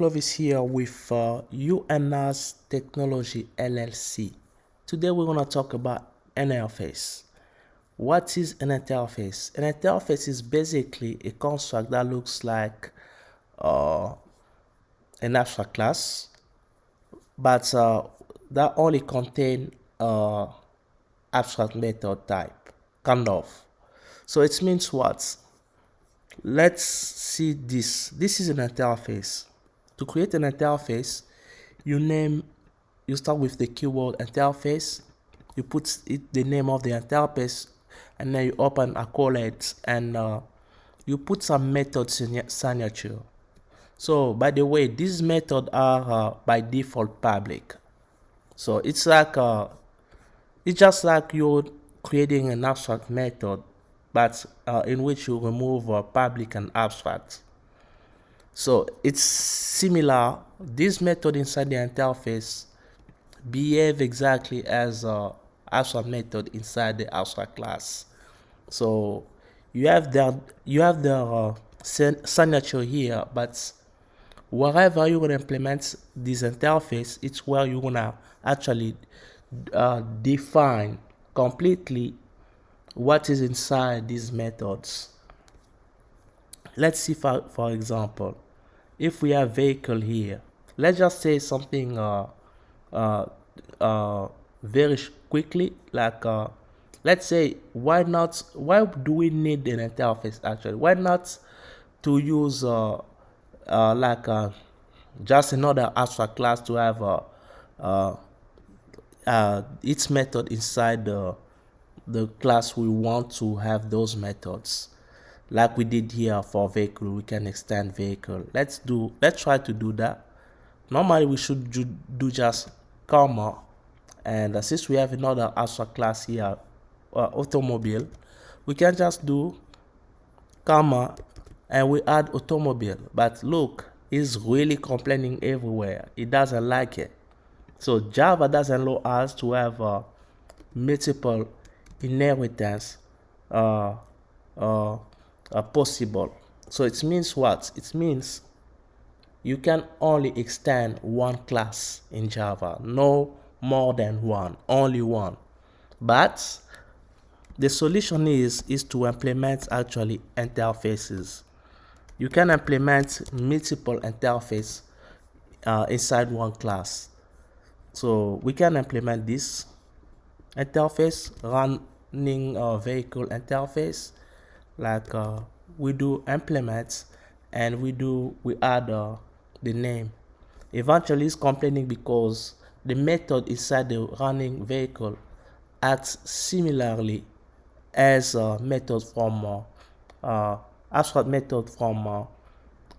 Clovis here with UNS Technology LLC. Today we're going to talk about an interface. What is an interface? An interface is basically a construct that looks like uh, an abstract class, but that only contain abstract method type, kind of. So it means what? Let's see this. This is an interface. To create an interface, you start with the keyword interface, you put the name of the interface, and then you open accolades and you put some method signature. So by the way, these methods are by default public. So it's just like you're creating an abstract method, but in which you remove public and abstract. So it's similar. This method inside the interface behave exactly as abstract method inside the abstract class. So you have the signature here, but wherever you're gonna implement this interface, it's where you're gonna actually define completely what is inside these methods. Let's see, for example, if we have vehicle here, let's just say something very quickly, like let's say, why do we need an interface actually? Why not to use like just another abstract class to have its method inside the class we want to have those methods, like we did here for vehicle. We can extend vehicle. Let's try to do that. Normally we should do just comma, and since we have another abstract class here, automobile, we can just do comma and we add automobile. But look, it's really complaining everywhere. It doesn't like it. So Java doesn't allow us to have multiple inheritance possible. So it means what? It means you can only extend one class in Java, no more than one, only one. But the solution is to implement actually interfaces. You can implement multiple interface inside one class. So we can implement this interface, running vehicle interface, like we do implement, and we add the name. Eventually it's complaining because the method inside the running vehicle acts similarly as a method from abstract method from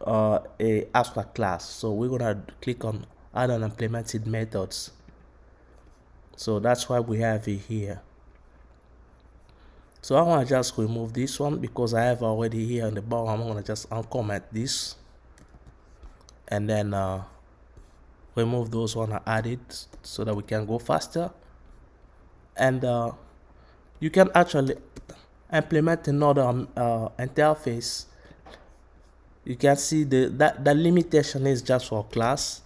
a abstract class. So we're gonna click on add unimplemented methods. So that's why we have it here. So I want to just remove this one because I have already here in the bottom. I'm gonna just uncomment this and then remove those one I added so that we can go faster. And you can actually implement another interface. You can see the limitation is just for class,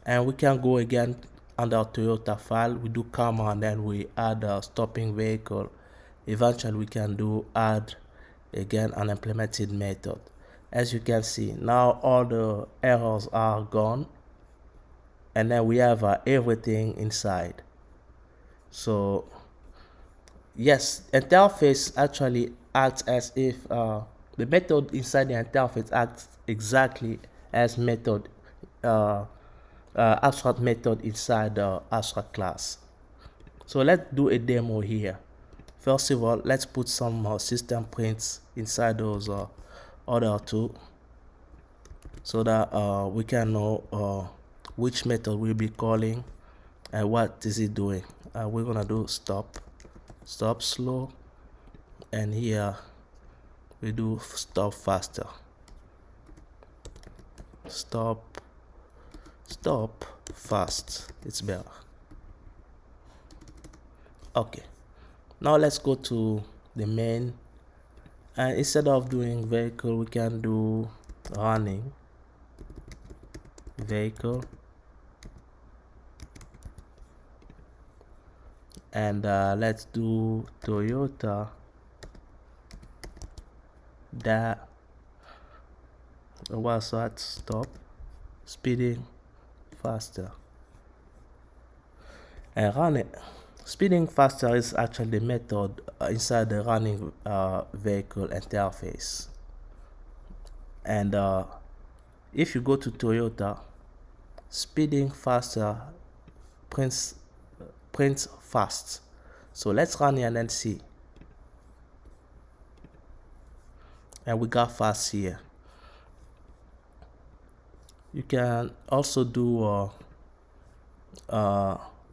and we can go again under Toyota file. We do comma and then we add a stopping vehicle. Eventually we can do add again an implemented method. As you can see, now all the errors are gone, and then we have everything inside. So yes, interface actually acts as if the method inside the interface acts exactly as method abstract method inside the abstract class. So let's do a demo here. First of all, let's put some system prints inside those other two, so that we can know which method we'll be calling and what is it doing. We're gonna do stop slow, and here we do stop faster. Stop fast, it's better. Okay, now let's go to the main, and instead of doing vehicle we can do running. vehicle, and let's do Toyota that was at stop speeding faster and run it. Speeding faster is actually the method inside the running vehicle interface. And if you go to Toyota, speeding faster prints fast. So let's run here and see. And we got fast here. You can also do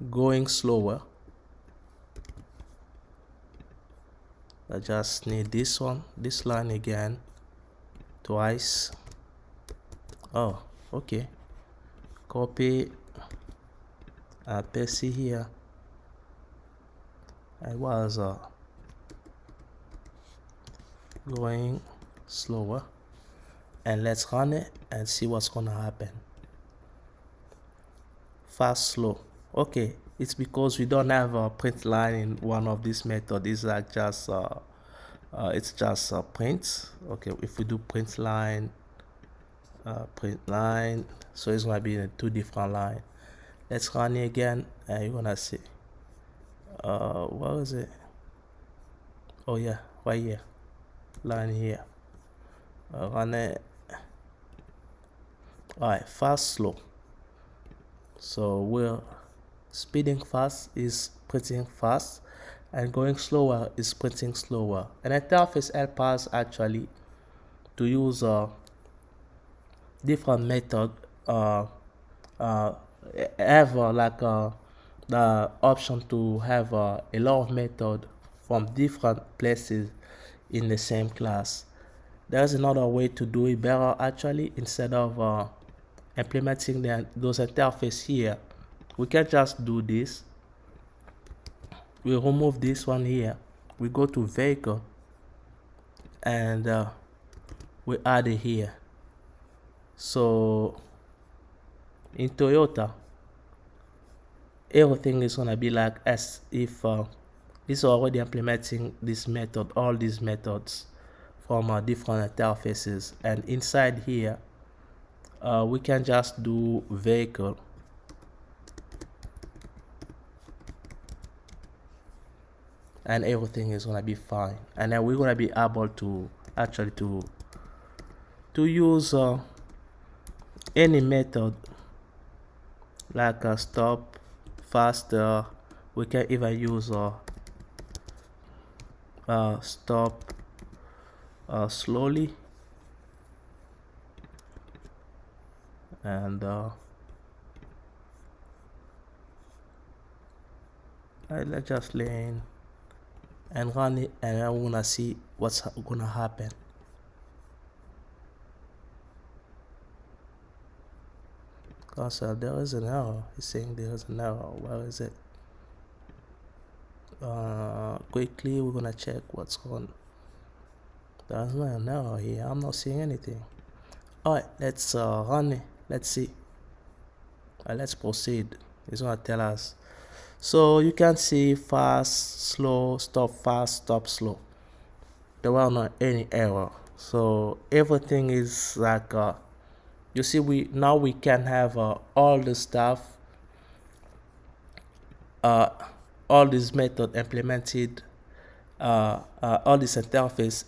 going slower. I just need this line again, twice. Oh, okay. Copy, paste it here. I was going slower, and let's run it and see what's gonna happen. Fast, slow. Okay, it's because we don't have a print line in one of these methods. It's like just it's just print. Okay, if we do print line, so it's gonna be in two different line. Let's run it again, and you're gonna see. What was it? Oh yeah, right here, line here. Run it. All right, fast, slow. So we're speeding fast is printing fast, and going slower is printing slower. And interface helps us actually to use different method. Have the option to have a lot of method from different places in the same class. There's another way to do it better actually. Instead of implementing those interface here, we can just do this. We remove this one here, we go to vehicle, and we add it here. So in Toyota, everything is gonna be like as if it's already implementing this method, all these methods from different interfaces. And inside here, we can just do vehicle, and everything is gonna be fine. And then we're gonna be able to actually to use any method like stop, faster. We can even use stop slowly, and let's just lane and run it, and I wanna see what's gonna happen. Also, there is an error. He's saying there is an error. Where is it? Quickly, we're gonna check what's going. There's no an error here. I'm not seeing anything. All right, let's run it. Let's see. Let's proceed. It's gonna tell us. So you can see fast, slow, stop fast, stop slow. There were not any error. So everything is like you see, we can have all the stuff, all this method implemented, all this interface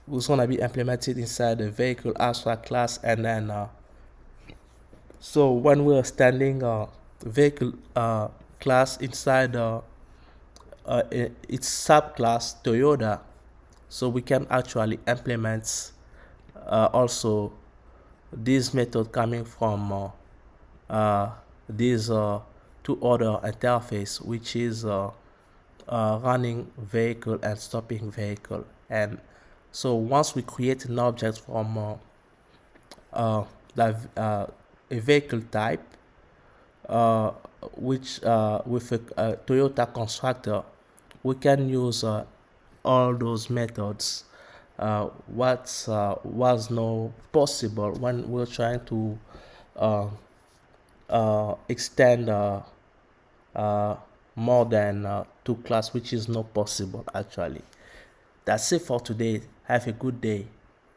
was gonna be implemented inside the vehicle abstract class. And then so when we're standing vehicle class inside its subclass Toyota, so we can actually implement also this method coming from these two other interface, which is running vehicle and stopping vehicle. And so once we create an object from a vehicle type, which with a Toyota constructor, we can use all those methods. What was not possible when we're trying to extend uh, more than two class, which is not possible actually. That's it for today. Have a good day.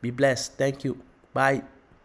Be blessed. Thank you. Bye.